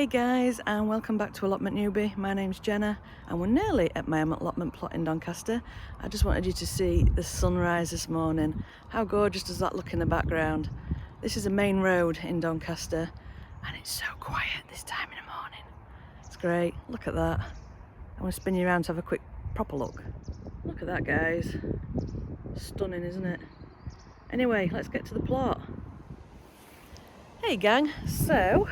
Hey guys, and welcome back to Allotment Newbie. My name's Jenna and we're nearly at my allotment plot in Doncaster. I just wanted you to see the sunrise this morning. How gorgeous does that look in the background? This is a main road in Doncaster and it's so quiet this time in the morning. It's great, look at that. I want to spin you around to have a quick proper look. Look at that, guys. Stunning, isn't it? Anyway, let's get to the plot. Hey gang, so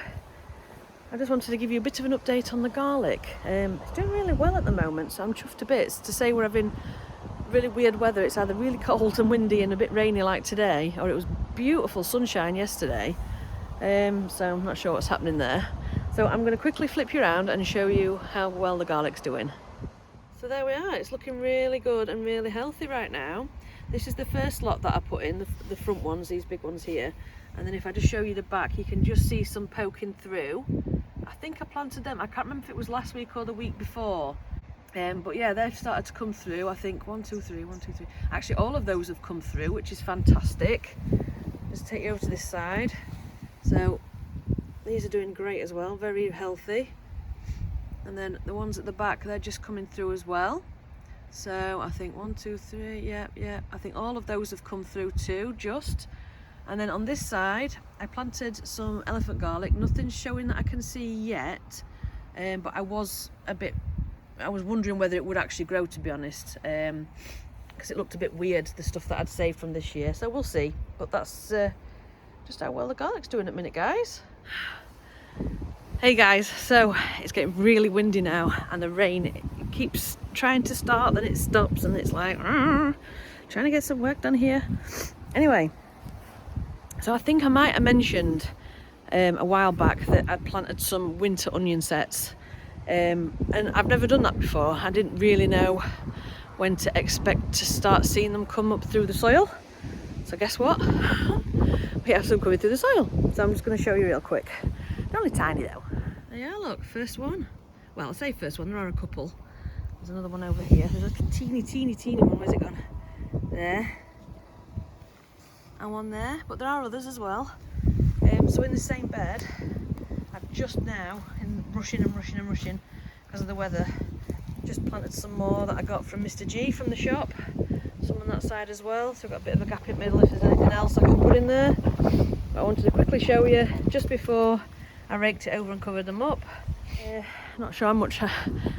I just wanted to give you a bit of an update on the garlic. It's doing really well at the moment, so I'm chuffed to bits. To say we're having really weird weather, it's either really cold and windy and a bit rainy like today, or it was beautiful sunshine yesterday. So I'm not sure what's happening there. So I'm going to quickly flip you around and show you how well the garlic's doing. So there we are, it's looking really good and really healthy right now. This is the first lot that I put in, the front ones, these big ones here. And then if I just show you the back, you can just see some poking through. I think I planted them, I can't remember if it was last week or the week before. But yeah, they've started to come through. I think 1, 2, 3, 1, 2, 3. Actually, all of those have come through, which is fantastic. Just take you over to this side. So these are doing great as well, very healthy. And then the ones at the back, they're just coming through as well. So I think 1, 2, 3, yeah. I think all of those have come through too, just. And then on this side, I planted some elephant garlic. Nothing's showing that I can see yet, but I was wondering whether it would actually grow, to be honest, because it looked a bit weird, the stuff that I'd saved from this year. So we'll see. But that's just how well the garlic's doing at the minute, guys. Hey guys, so it's getting really windy now, and the rain keeps trying to start, then it stops, and it's like trying to get some work done here. Anyway. So I think I might have mentioned a while back that I'd planted some winter onion sets, and I've never done that before. I didn't really know when to expect to start seeing them come up through the soil. So guess what? We have some coming through the soil. So I'm just going to show you real quick. They're only tiny though. Yeah, look, first one. Well, I say first one, there are a couple. There's another one over here. There's a teeny one. Where's it gone? There. And one there, but there are others as well. So in the same bed, I've just now, in rushing because of the weather, just planted some more that I got from Mr. G from the shop. Some on that side as well, so I've got a bit of a gap in the middle if there's anything else I can put in there. But I wanted to quickly show you just before I raked it over and covered them up. Not sure how much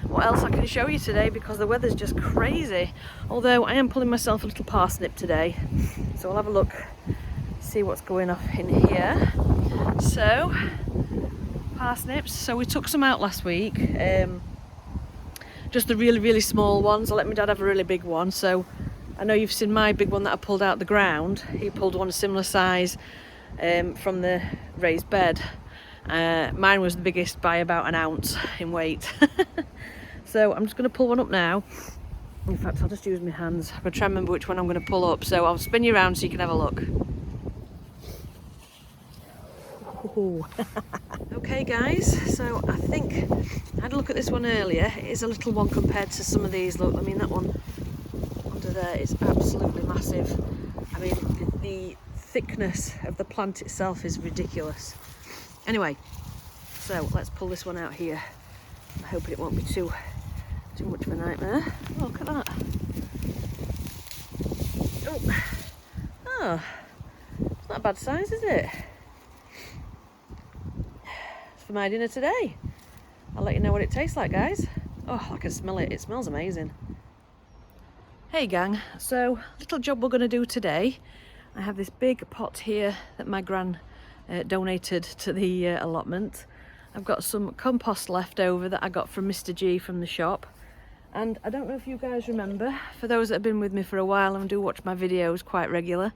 what else I can show you today because the weather's just crazy. Although I am pulling myself a little parsnip today, so I'll have a look, see what's going on in here. So parsnips, so we took some out last week, just the really small ones. I let my dad have a really big one, so I know you've seen my big one that I pulled out the ground. He pulled one a similar size from the raised bed. Mine was the biggest by about an ounce in weight. So I'm just going to pull one up now. In fact, I'll just use my hands. I'm going to try and remember which one I'm going to pull up, so I'll spin you around so you can have a look. Okay guys, so I think I had a look at this one earlier. It is a little one compared to some of these. Look, I mean, that one under there is absolutely massive. I mean, the thickness of the plant itself is ridiculous. Anyway, so let's pull this one out here. I'm hoping it won't be too much of a nightmare. Oh, look at that. Oh, it's not a bad size, is it? It's for my dinner today. I'll let you know what it tastes like, guys. Oh, I can smell it. It smells amazing. Hey gang, so little job we're going to do today. I have this big pot here that my gran donated to the allotment. I've got some compost left over that I got from Mr. G from the shop, and I don't know if you guys remember, for those that have been with me for a while and do watch my videos quite regular,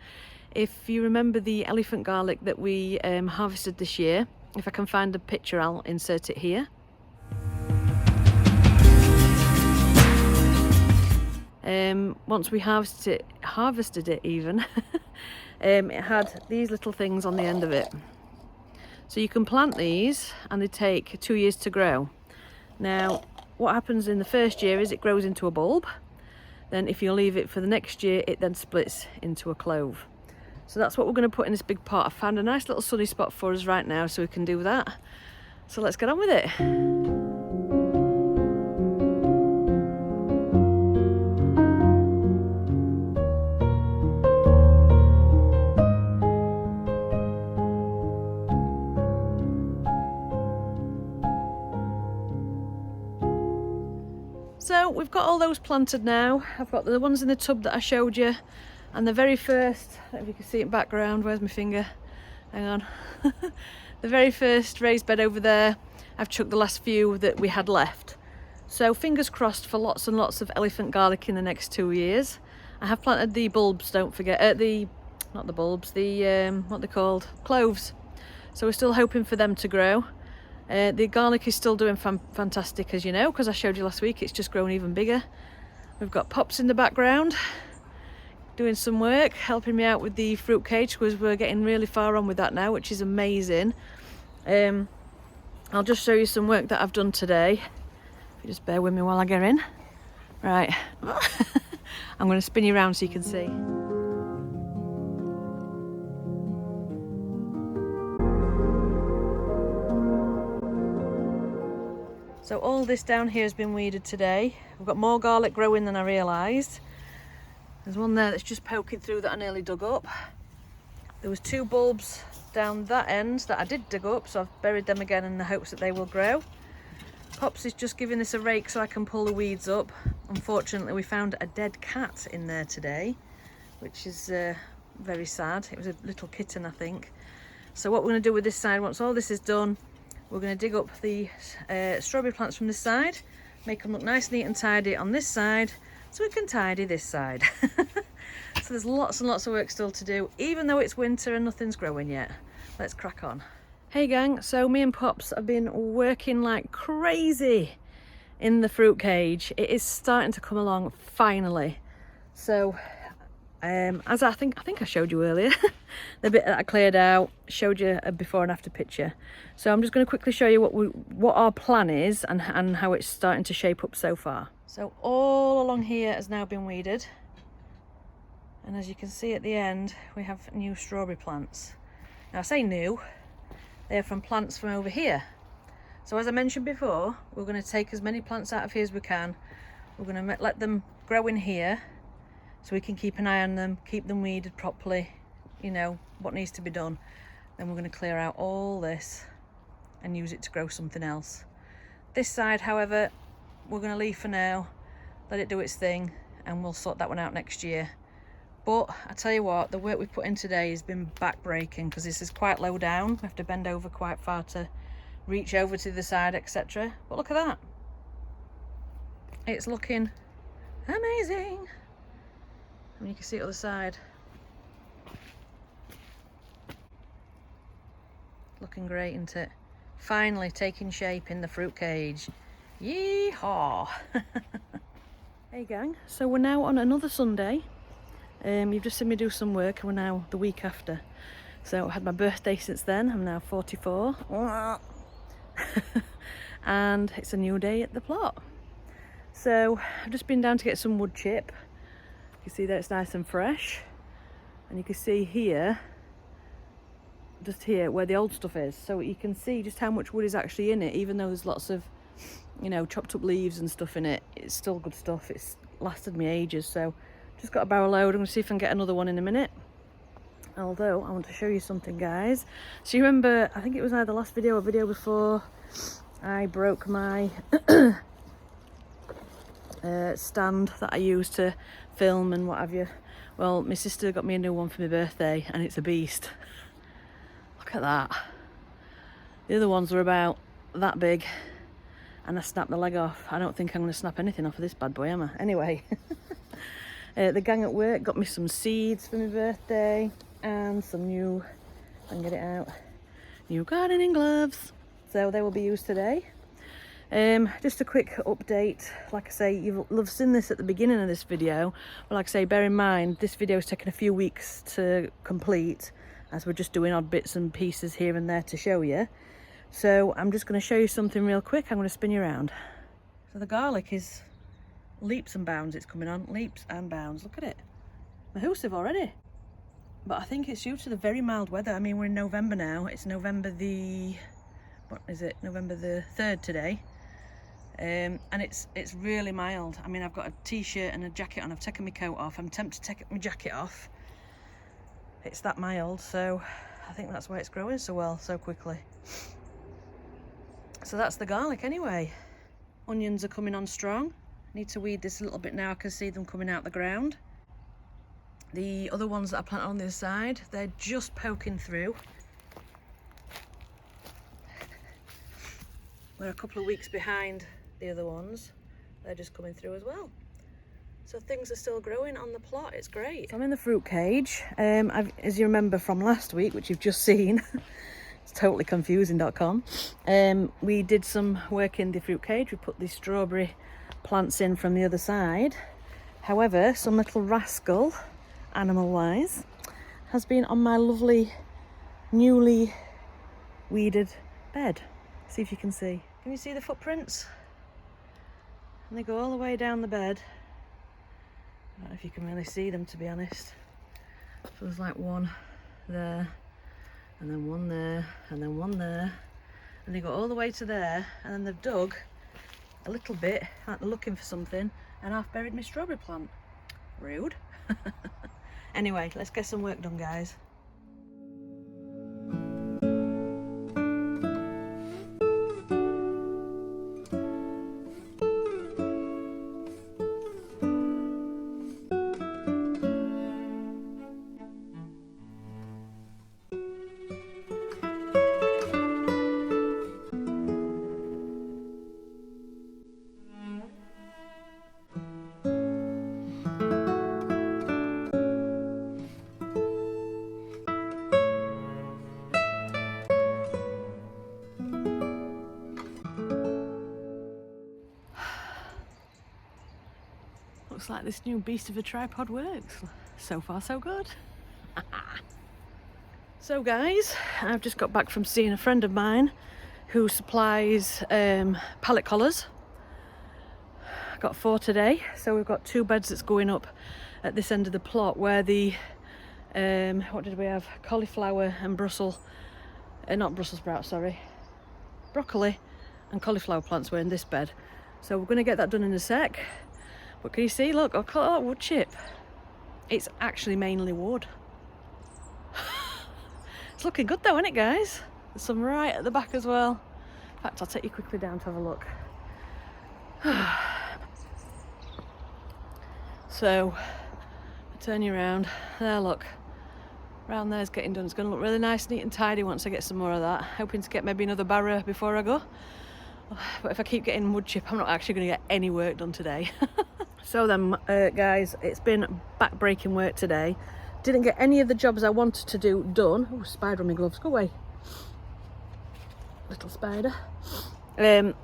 if you remember the elephant garlic that we harvested this year. If I can find a picture, I'll insert it here. Once we harvested it even, it had these little things on the end of it. So you can plant these and they take 2 years to grow. Now, what happens in the first year is it grows into a bulb. Then if you leave it for the next year, it then splits into a clove. So that's what we're going to put in this big pot. I found a nice little sunny spot for us right now, so we can do that. So let's get on with it. So we've got all those planted now. I've got the ones in the tub that I showed you, and the very first, I don't know if you can see it in background, where's my finger? Hang on. The very first raised bed over there, I've chucked the last few that we had left. So fingers crossed for lots and lots of elephant garlic in the next 2 years. I have planted the bulbs, don't forget, not the bulbs, what they're called, cloves. So we're still hoping for them to grow. The garlic is still doing fantastic, as you know, because I showed you last week, it's just grown even bigger. We've got Pops in the background, doing some work, helping me out with the fruit cage, because we're getting really far on with that now, which is amazing. I'll just show you some work that I've done today. If you just bear with me while I get in. Right, I'm going to spin you around so you can see. So all this down here has been weeded today. We've got more garlic growing than I realised. There's one there that's just poking through that I nearly dug up. There was 2 bulbs down that end that I did dig up, so I've buried them again in the hopes that they will grow. Pops is just giving this a rake so I can pull the weeds up. Unfortunately, we found a dead cat in there today, which is very sad. It was a little kitten, I think. So what we're going to do with this side, once all this is done, we're going to dig up the strawberry plants from this side, make them look nice, neat and tidy on this side, so we can tidy this side. So there's lots and lots of work still to do, even though it's winter and nothing's growing yet. Let's crack on. Hey gang, so me and Pops have been working like crazy in the fruit cage. It is starting to come along finally. So as I think I showed you earlier, the bit that I cleared out, showed you a before and after picture. So I'm just going to quickly show you what our plan is and how it's starting to shape up so far. So all along here has now been weeded, and as you can see at the end, we have new strawberry plants. Now I say new, they're from plants from over here. So as I mentioned before, we're going to take as many plants out of here as we can. We're going to let them grow in here, so we can keep an eye on them, keep them weeded properly, you know, what needs to be done. Then we're going to clear out all this and use it to grow something else. This side, however, we're going to leave for now, let it do its thing, and we'll sort that one out next year. But I tell you what, the work we've put in today has been back-breaking, because this is quite low down. We have to bend over quite far to reach over to the side, etc. But look at that. It's looking amazing. I mean, you can see it on the side. Looking great, isn't it? Finally taking shape in the fruit cage. Yeehaw! Hey gang, so we're now on another Sunday. You've just seen me do some work, and we're now the week after. So I had my birthday since then. I'm now 44. And it's a new day at the plot. So I've just been down to get some wood chip. You can see that it's nice and fresh. And you can see here, just here where the old stuff is. So you can see just how much wood is actually in it, even though there's lots of, you know, chopped up leaves and stuff in it. It's still good stuff. It's lasted me ages. So just got a barrel load. I'm going to see if I can get another one in a minute. Although I want to show you something, guys. So you remember, I think it was either last video or video before, I broke my stand that I used to film and what have you. Well, my sister got me a new one for my birthday, and it's a beast. Look at that. The other ones were about that big, and I snapped the leg off. I don't think I'm going to snap anything off of this bad boy, am I? Anyway, the gang at work got me some seeds for my birthday and some new, if I can get it out, new gardening gloves. So they will be used today. Just a quick update. Like I say, you'll have seen this at the beginning of this video, but like I say, bear in mind this video has taken a few weeks to complete, as we're just doing odd bits and pieces here and there to show you. So I'm just going to show you something real quick. I'm going to spin you around. So the garlic is leaps and bounds. It's coming on leaps and bounds. Look at it, massive already. But I think it's due to the very mild weather. I mean, we're in November now. It's November the what is it, November the 3rd today. And it's really mild. I mean, I've got a t-shirt and a jacket on. I've taken my coat off. I'm tempted to take my jacket off. It's that mild, so I think that's why it's growing so well, so quickly. So that's the garlic anyway. Onions are coming on strong. Need to weed this a little bit now. I can see them coming out the ground. The other ones that I planted on the other side, they're just poking through. We're a couple of weeks behind the other ones. They're just coming through as well. So things are still growing on the plot. It's great. So I'm in the fruit cage. As you remember from last week, which you've just seen, it's totallyconfusing.com. We did some work in the fruit cage. We put the strawberry plants in from the other side. However, some little rascal, animal-wise, has been on my lovely, newly weeded bed. See if you can see. Can you see the footprints? And they go all the way down the bed. I don't know if you can really see them, to be honest. So there's like one there, and then one there, and then one there. And they go all the way to there, and then they've dug a little bit, like they're looking for something, and I've buried my strawberry plant. Rude. Anyway, let's get some work done, guys. Looks like this new beast of a tripod works. So far, so good. So guys, I've just got back from seeing a friend of mine who supplies pallet collars. I got 4 today, so we've got 2 beds that's going up at this end of the plot where the what did we have? Cauliflower and not Brussels sprouts, sorry. Broccoli and cauliflower plants were in this bed. So we're going to get that done in a sec. But can you see, look, I've got that wood chip. It's actually mainly wood. It's looking good though, isn't it, guys? There's some right at the back as well. In fact, I'll take you quickly down to have a look. So, I turn you around. There, look. Round there's getting done. It's going to look really nice, neat and tidy once I get some more of that. Hoping to get maybe another barrow before I go. But if I keep getting wood chip, I'm not actually going to get any work done today. So then, guys, it's been back-breaking work today. Didn't get any of the jobs I wanted to do done. Oh, spider on my gloves, go away. Little spider. Didn't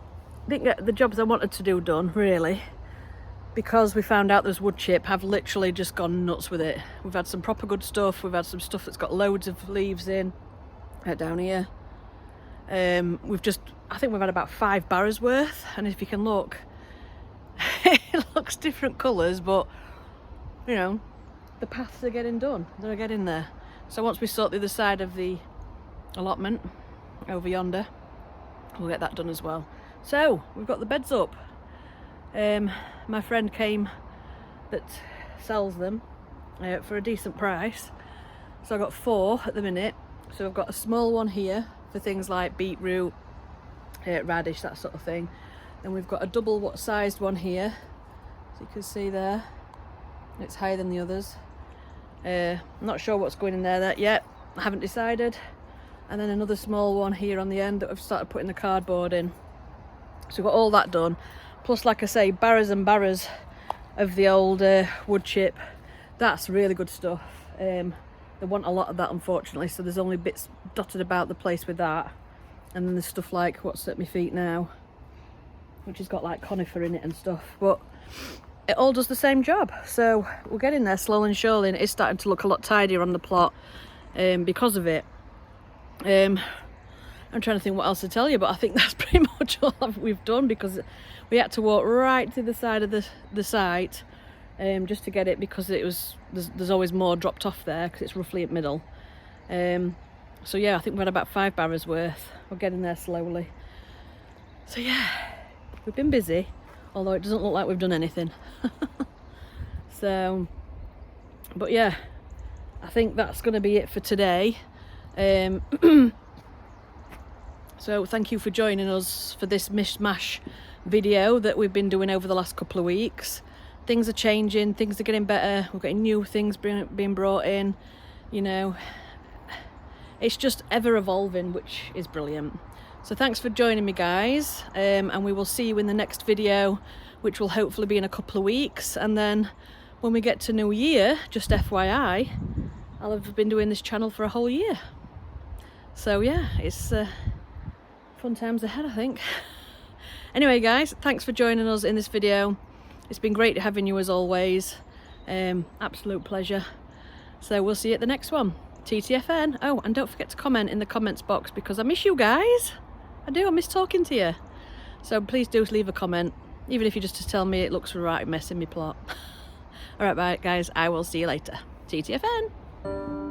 get the jobs I wanted to do done, really. Because we found out there's wood chip, I've literally just gone nuts with it. We've had some proper good stuff. We've had some stuff that's got loads of leaves in. Down here. I think we've had about 5 barrows worth, and if you can look, it looks different colours, but you know, the paths are getting done. They're getting there. So once we sort the other side of the allotment over yonder, we'll get that done as well. So we've got the beds up. My friend came that sells them for a decent price. So I've got 4 at the minute. So I've got a small one here for things like beetroot, radish, that sort of thing. Then we've got a double sized one here, so you can see there. It's higher than the others. I'm not sure what's going in there yet. I haven't decided. And then another small one here on the end that we've started putting the cardboard in. So we've got all that done. Plus, like I say, barrows and barrows of the old wood chip. That's really good stuff. They want a lot of that, unfortunately, so there's only bits dotted about the place with that. And then there's stuff like what's at my feet now, which has got like conifer in it and stuff. But it all does the same job. So we're getting there slowly and surely, and it is starting to look a lot tidier on the plot because of it. I'm trying to think what else to tell you, but I think that's pretty much all we've done, because we had to walk right to the side of the site just to get it, because there's always more dropped off there because it's roughly at middle. So yeah, I think we've had about 5 barrows worth. We're getting there slowly. So yeah, we've been busy, although it doesn't look like we've done anything. So, but yeah, I think that's going to be it for today. So thank you for joining us for this mishmash video that we've been doing over the last couple of weeks. Things are changing, things are getting better, we're getting new things being brought in, you know. It's just ever evolving, which is brilliant. So thanks for joining me, guys, and we will see you in the next video, which will hopefully be in a couple of weeks. And then when we get to New Year, just FYI, I'll have been doing this channel for a whole year. So yeah, it's fun times ahead, I think. Anyway, guys, thanks for joining us in this video. It's been great having you as always. Absolute pleasure. So we'll see you at the next one. TTFN. Oh, and don't forget to comment in the comments box, because I miss you guys. I do, I miss talking to you. So please do leave a comment, even if you just to tell me it looks right mess in my plot. Alright, bye guys, I will see you later. TTFN.